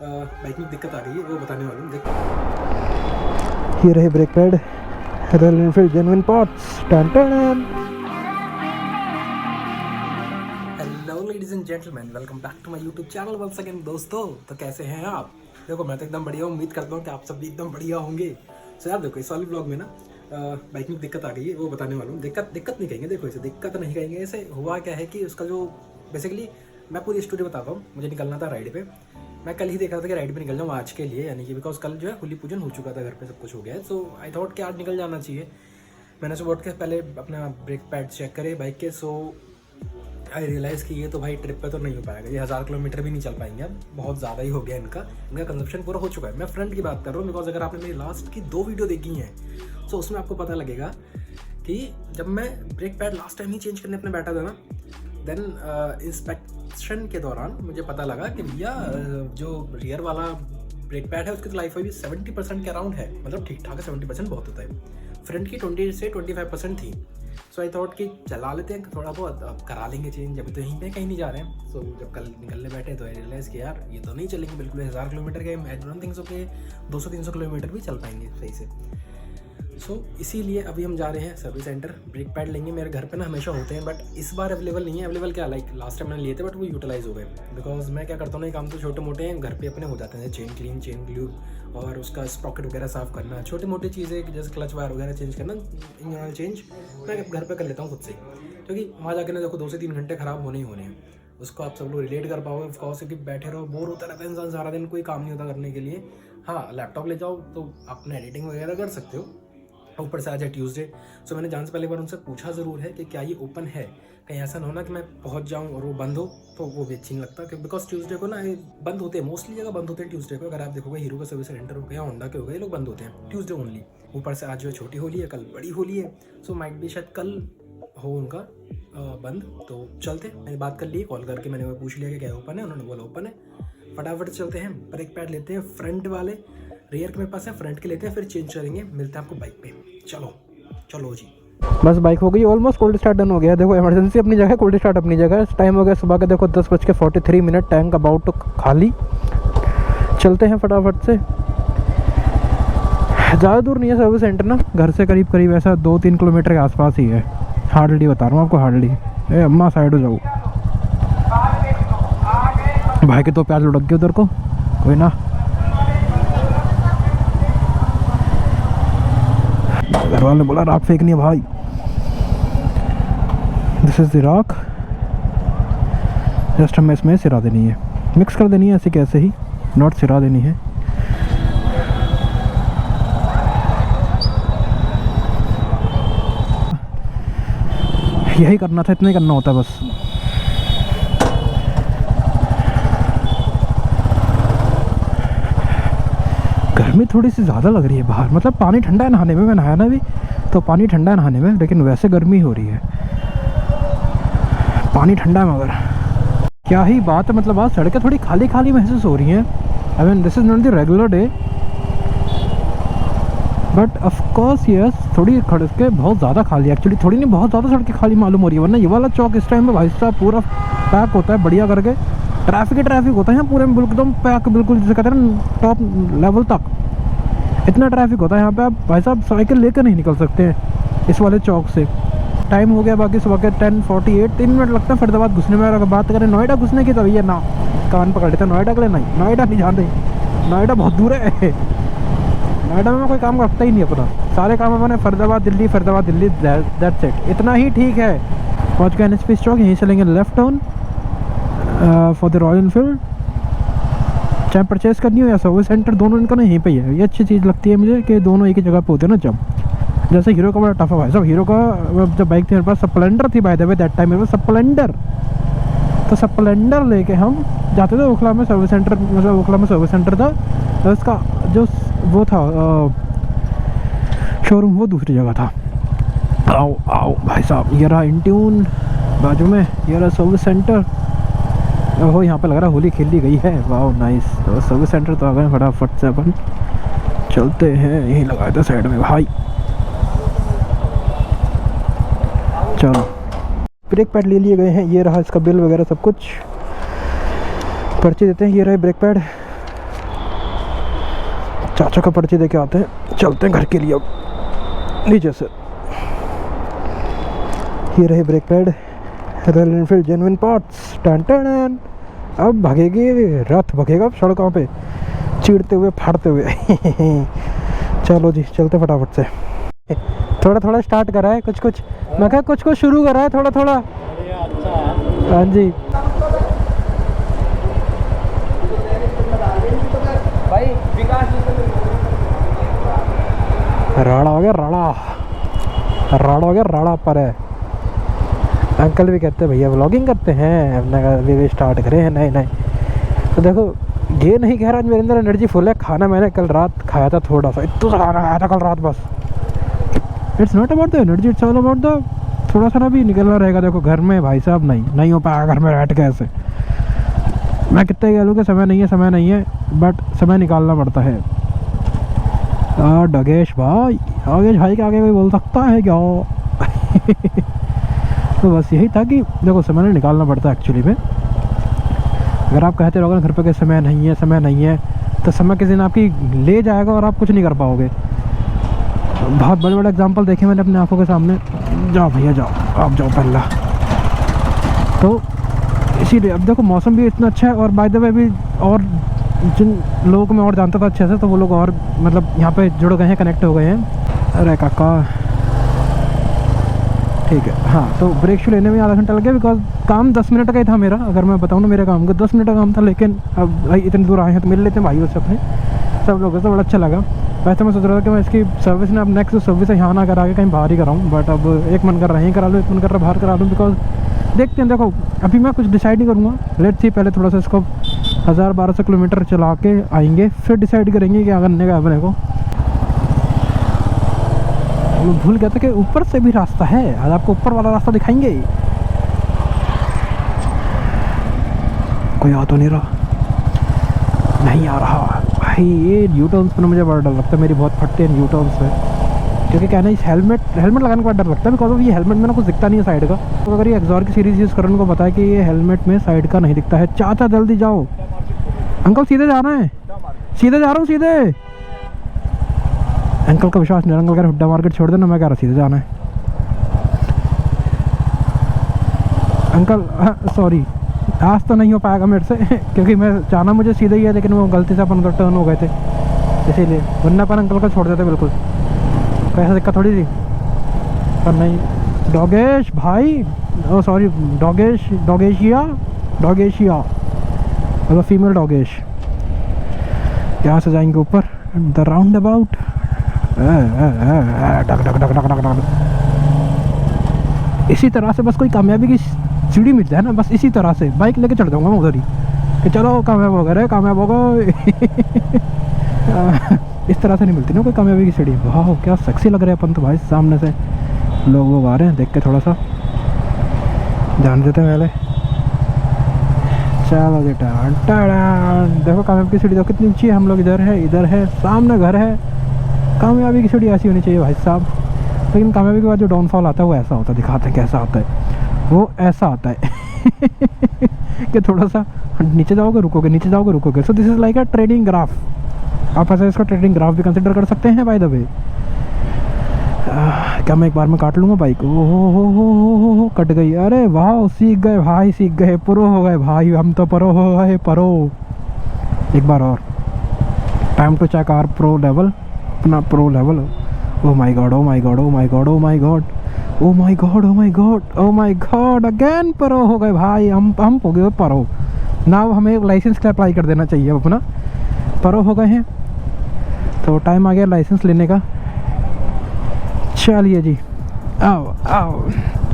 Bike में दिक्कत आ गई है, वो बताने वाला हूँ। देख, ये रहे brake pad, Royal Enfield genuine parts. Hello ladies and gentleman, welcome back to my YouTube channel once again. दोस्तों, तो कैसे हैं आप? देखो, मैं तो एकदम बढ़िया हूँ। उम्मीद करता हूँ कि आप सब भी एकदम बढ़िया होंगे। सो यार देखो, इस वाले ब्लॉग में ना बाइक में दिक्कत आ गई है, वो बताने वाला हूँ। दिक्कत नहीं कहेंगे, देखो इसे दिक्कत नहीं कहेंगे। ऐसे हुआ क्या है कि उसका जो बेसिकली मैं पूरी स्टोरी बताता हूँ। मुझे निकलना था राइड पे। मैं कल ही देख रहा था कि राइड पे निकल जाऊँ आज के लिए, यानी कि बिकॉज कल जो है होली पूजन हो चुका था, घर पे सब कुछ हो गया है। सो आई थॉट कि आज निकल जाना चाहिए। मैंने सुबह उठ के पहले अपना ब्रेक पैड चेक करे बाइक के। सो आई रियलाइज़ कि ये तो भाई ट्रिप पे तो नहीं हो पाएगा, ये 1000 किलोमीटर भी नहीं चल पाएंगे। अब बहुत ज़्यादा ही हो गया इनका कंजप्शन पूरा हो चुका है। मैं फ्रंट की बात कर रहा हूँ, बिकॉज अगर आपने मेरी लास्ट की 2 वीडियो देखी हैं तो उसमें आपको पता लगेगा कि जब मैं ब्रेक पैड लास्ट टाइम ही चेंज करने अपने बैठा था ना, देन इंस्पेक्शन के दौरान मुझे पता लगा कि भैया जो रियर वाला ब्रेक पैड है उसकी तो लाइफ अभी 70% के अराउंड है। मतलब ठीक ठाक है, 70% बहुत होता है। फ्रंट की 20 से 25% थी। सो आई थॉट कि चला लेते हैं थोड़ा बहुत, अब करा लेंगे चेंज, अभी तो यहीं पे कहीं नहीं जा रहे हैं। सो जब कल निकलने बैठे तो आई रियलाइज़ कि यार ये तो नहीं चलेंगे बिल्कुल। 1000 किलोमीटर के आई डोंट थिंक सो कि 200-300 किलोमीटर भी चल पाएंगे सही से। सो इसीलिए अभी हम जा रहे हैं सर्विस सेंटर। ब्रेक पैड लेंगे। मेरे घर पे ना हमेशा होते हैं, बट इस बार अवेलेबल नहीं है। अवेलेबल क्या, लाइक लास्ट टाइम मैंने लिए थे बट वो यूटिलाइज हो गए। बिकॉज मैं क्या करता हूँ ना, ये काम तो छोटे मोटे हैं, घर पे अपने हो जाते हैं। चेन क्लीन, चेन ग्लू और उसका स्प्रॉकेट वगैरह साफ़ करना, छोटी मोटी चीज़ें जैसे क्लच वायर वगैरह चेंज करना, इंजन ऑयल चेंज मैं घर पे कर लेता हूँ खुद से। क्योंकि वहाँ जाकर ना देखो 2 से 3 घंटे ख़राब होने ही होने हैं। उसको आप सब लोग रिलेट कर पाओगे ऑफकोर्स, क्योंकि बैठे रहो बोर होता रहता है इंसान सारा दिन, कोई काम नहीं होता करने के लिए। हाँ, लैपटॉप ले जाओ तो अपने एडिटिंग वगैरह कर सकते हो। ऊपर से आज है ट्यूसडे। सो मैंने जाने से पहले बार उनसे पूछा ज़रूर है कि क्या ये ओपन है। कहीं ऐसा ना हो ना कि मैं पहुंच जाऊं और वो बंद हो, तो वो भी अच्छी नहीं लगता। क्योंकि बिकॉज ट्यूसडे को ना ये बंद होते हैं, मोस्टली जगह बंद होते हैं ट्यूसडे को। अगर आप देखोगे हीरो का सर्विस सेंटर हो गया, होंडा के हो गए, ये लोग बंद होते हैं ट्यूसडे ओनली। ऊपर से आज जो है छोटी होली है, कल बड़ी होली है। सो माइट भी शायद कल हो उनका बंद। तो चलते, मैंने बात कर ली कॉल करके, मैंने वो पूछ लिया कि क्या ओपन है, उन्होंने बोला ओपन है। फटाफट चलते हैं। ब्रेक पैड लेते हैं फ्रंट वाले, रियर के मेरे पास है, फ्रंट के लेते हैं, फिर चेंज करेंगे। मिलते हैं आपको बाइक पे। चलो जी। बस बाइक हो गई ऑलमोस्ट, कोल्ड स्टार्ट डन हो गया। देखो इमरजेंसी अपनी जगह, कोल्ड स्टार्ट अपनी जगह। टाइम हो गया सुबह का, देखो 10:43, टैंक अबाउट खाली। चलते हैं फटाफट से। ज़्यादा दूर नहीं है सर्विस सेंटर ना, घर से करीब ऐसा 2-3 किलोमीटर के आसपास ही है। हार्डली बता रहा हूँ आपको, हार्डली। अम्मा साइड हो जाओ, भाई के तो प्याज लुढ़क गए उधर को, कोई ना। घर वाले ने बोला राख फेंकनी है भाई। दिस इज द राख। जस्ट हमें इसमें सिरा देनी है, मिक्स कर देनी है ऐसे कैसे ही, नॉट सिरा देनी है। यही करना था, इतना ही करना होता है बस। गर्मी थोड़ी सी ज़्यादा लग रही है बाहर। मतलब पानी ठंडा है नहाने में, मैं नहाया ना भी तो पानी ठंडा है नहाने में, लेकिन वैसे गर्मी हो रही है। पानी ठंडा है मगर क्या ही बात है। मतलब आज सड़कें थोड़ी खाली खाली महसूस हो रही हैं। I mean this is not the regular day, but of course yes, थोड़ी सड़कें बहुत ज़्यादा खाली, एक्चुअली थोड़ी नहीं बहुत ज़्यादा सड़कें खाली मालूम हो रही है। वरना ये वाला चौक इस टाइम में भाई साहब पूरा पैक होता है बढ़िया करके। ट्रैफिक होता है यहाँ पूरे में, बिल्कुल एकदम पैक, बिल्कुल जिसे कहते हैं ना टॉप लेवल तक। इतना ट्रैफिक होता है यहाँ पे, आप भाई साहब साइकिल लेकर नहीं निकल सकते हैं इस वाले चौक से। टाइम हो गया बाकी सुबह के 10:48, 3 मिनट लगता है फरीदाबाद घुसने में। अगर बात करें नोएडा घुसने की तो भैया ना, कान पकड़ लेते हैं नोएडा के लिए। नहीं, नोएडा नहीं जाते, नोएडा बहुत दूर है। नोएडा में मैं कोई काम रखता ही नहीं अपना, सारे काम अपने फरीदाबाद दिल्ली, दैट्स इट। इतना ही ठीक है। पहुँच गए NHP चौक, यहीं चलेंगे left down for the royal Enfield. चाहे परचेस करनी हो या सर्विस सेंटर, दोनों इनका ना यहीं पे ही है। ये अच्छी चीज़ लगती है मुझे कि दोनों एक ही जगह पे होते हैं ना। जब जैसे हीरो का बड़ा टफ है भाई साहब। हीरो का जब बाइक थी मेरे पास, स्प्लेंडर थी by the way that time मेरे पास स्प्लेंडर। तो स्प्लेंडर लेके हम जाते थे ओखला में सर्विस सेंटर, मतलब ओखला में सर्विस सेंटर था। तो उसका जो वो था शोरूम, वो दूसरी जगह था। आओ आओ भाई साहब, ये रहा इंट्यून बाजू में, ये रहा सर्विस सेंटर। ओहो, यहाँ पे लग रहा है होली खेल ली गई है। वाह नाइस। तो सर्विस सेंटर तो आ गए, फटाफट से अपन चलते हैं। यहीं लगाए थे साइड में भाई। चलो, ब्रेक पैड ले लिए गए हैं। ये रहा इसका बिल वगैरह सब कुछ, पर्ची देते हैं। ये रहे ब्रेक पैड, चाचा का पर्ची दे के आते हैं, चलते हैं घर के लिए अब नीचे से। ये रहे brake pad, Royal Enfield genuine parts. टन टन। अब भागेगी रथ, भागेगा सड़कों पे चीड़ते हुए फाड़ते हुए। चलो जी चलते फटाफट से। थोड़ा थोड़ा स्टार्ट करा है कुछ कुछ, मैं कहा कुछ कुछ शुरू करा है थोड़ा थोड़ा। हाँ जी भाई विकास राड़ा हो गया, राड़ा राड़ा हो गया, राड़ा पर है। अंकल भी कहते हैं भैया व्लॉगिंग करते हैं, हमने कहा अभी भी स्टार्ट करे हैं नए नए। तो देखो ये नहीं कह रहा आज मेरे अंदर एनर्जी फुल है। खाना मैंने कल रात खाया था थोड़ा सा, इतना सा खाना खाया था कल रात बस। It's not about the energy, it's all about the थोड़ा सा ना भी निकलना रहेगा। देखो घर में भाई साहब नहीं हो पाएगा घर में बैठ के ऐसे। मैं कितने कह लूँ कि समय नहीं है, बट समय निकालना पड़ता है। डगेश भाई के आगे कोई बोल सकता है क्या? तो बस यही था कि देखो समय निकालना पड़ता है एक्चुअली में। अगर आप कहते रहोगे घर पे कि समय नहीं है तो समय किसी दिन आपकी ले जाएगा और आप कुछ नहीं कर पाओगे। बहुत बड़े बड़े एग्जांपल देखे मैंने अपनी आंखों के सामने। जाओ भैया जाओ, आप जाओ पहला। तो इसीलिए अब देखो मौसम भी इतना अच्छा है, और बाय द वे भी और जिन लोगों को मैं और जानता था अच्छे से, तो वो लोग और मतलब यहाँ पे जुड़ गए हैं, कनेक्ट हो गए हैं। अरे काका ठीक है। हाँ तो ब्रेक शू लेने में आधा घंटा लग गया, बिकॉज काम 10 मिनट का ही था मेरा। अगर मैं बताऊँ ना मेरे काम का 10 मिनट का काम था, लेकिन अब भाई इतनी दूर आए हैं तो मिल लेते हैं भाई उससे अपने सब लोगों से। बड़ा अच्छा लगा। वैसे मैं सोच रहा था कि मैं इसकी सर्विस ने अब नेक्स्ट सर्विस है यहाँ ना करा के कहीं बाहर ही कराऊँ, बट अब एक मन कर रहा है यहीं करा लूँ, एक मन कर रहा है बाहर करा लूँ। बिकॉज देखते हैं, देखो अभी मैं कुछ डिसाइड नहीं करूँगा। लेट्स सी, पहले थोड़ा सा इसको 1000-1200 किलोमीटर चला के आएंगे, फिर डिसाइड करेंगे क्या करने का अपने को। मैं भूल गया था कि ऊपर से भी रास्ता है, आज आपको ऊपर वाला रास्ता दिखाएंगे। कोई आ तो नहीं रहा, नहीं आ रहा भाई। ये यू टर्न्स पर मुझे बड़ा डर लगता है, मेरी बहुत फटते हैं यू टर्न्स पे। क्योंकि क्या है ना, इस हेलमेट लगाने का डर लगता है, बिकॉज ऑफ ये हेलमेट में ना कुछ दिखता नहीं है साइड का। तो अगर ये एक्सॉर की सीरीज यूज़ करने को पता है कि ये हेलमेट में साइड का नहीं दिखता है। चाचा जल्दी जाओ, अंकल सीधे जाना है, सीधे जा रहा हूँ सीधे। अंकल का विश्वास नहीं, अंकल कह रहे हुड्डा मार्केट छोड़ देना, मैं कह रहा सीधे जाना है। अंकल सॉरी, आज तो नहीं हो पाएगा मेरे से क्योंकि मैं जाना मुझे सीधे ही है, लेकिन वो गलती से अपन उधर टर्न हो गए थे, इसीलिए। वरना अपन अंकल को छोड़ देते बिल्कुल, कैसे दिक्कत थोड़ी थी। पर नहीं, डॉगेश भाई, ओ सॉरी डॉगेशिया मतलब फीमेल डॉगेश। यहाँ से जाएंगे ऊपर द राउंड अबाउट। इसी तरह से बस कोई कामयाबी की सीढ़ी मिल जाए ना, बस इसी तरह से बाइक लेके चढ़ जाऊंगा मैं उधर ही कि चलो कामयाब हो गए, कामयाब हो गए। इस तरह से नहीं मिलती ना कोई कामयाबी की सीढ़ी। वाह क्या सेक्सी लग रहे हैं अपन तो भाई। सामने से लोग आ रहे हैं, देख के थोड़ा सा ध्यान देते हैं पहले। चलो जी देखो कामयाबी की सीढ़ी तो कितनी ऊंची है। हम लोग इधर है, सामने घर है। कामयाबी की सीढ़ी ऐसी होनी चाहिए भाई साहब। लेकिन कामयाबी के बाद जो डाउनफॉल आता है वो ऐसा होता है, दिखाते हैं कैसा आता है। वो ऐसा आता है कि थोड़ा सा नीचे जाओगे रुकोगे। So this is like a trading graph. आप ऐसा इसका ट्रेडिंग ग्राफ भी कंसिडर कर सकते हैं बाय द वे। क्या मैं एक बार में काट लूँगा बाइक? हो कट गई। अरे वाह, सीख गए भाई, सीख गए, प्रो हो गए भाई, हम तो प्रो हो गए, प्रो। एक बार और, time to check our pro level, अपना pro level. Oh my god, oh my god, oh my god, oh my god, oh my god, oh my god, oh my god, again pro हो गए भाई। हम हो गए pro. Now हमें license के apply कर देना चाहिए, अपना प्रो हो गए हैं। तो टाइम आ गया लाइसेंस लेने का। चलिए जी, आओ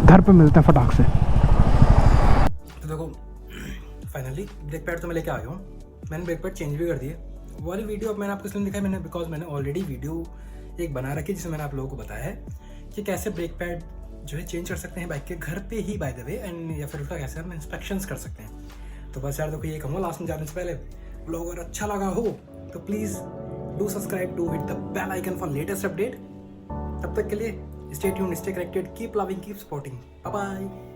घर पे मिलते हैं फटाक से। तो देखो फाइनली ब्रेक पैड तो मैं लेके आ गया हूँ। मैंने ब्रेक पैड चेंज भी कर दिए। वो वाली वीडियो अब मैंने आपको इसलिए दिखाई, बिकॉज मैंने ऑलरेडी वीडियो एक बना रखी है जिसमें मैंने आप लोगों को बताया है कि कैसे ब्रेक पैड जो है चेंज कर सकते हैं बाइक के घर पे ही बाय द वे, एंड या फिर उसका कैसे हम इंस्पेक्शंस कर सकते हैं। तो बस यार देखो ये कहूँगा लास्ट में जाने से पहले, ब्लॉग अगर अच्छा लगा हो तो please do subscribe, to hit the bell icon for latest update. तब तक के लिए stay tuned, stay connected, keep loving, keep supporting, bye bye.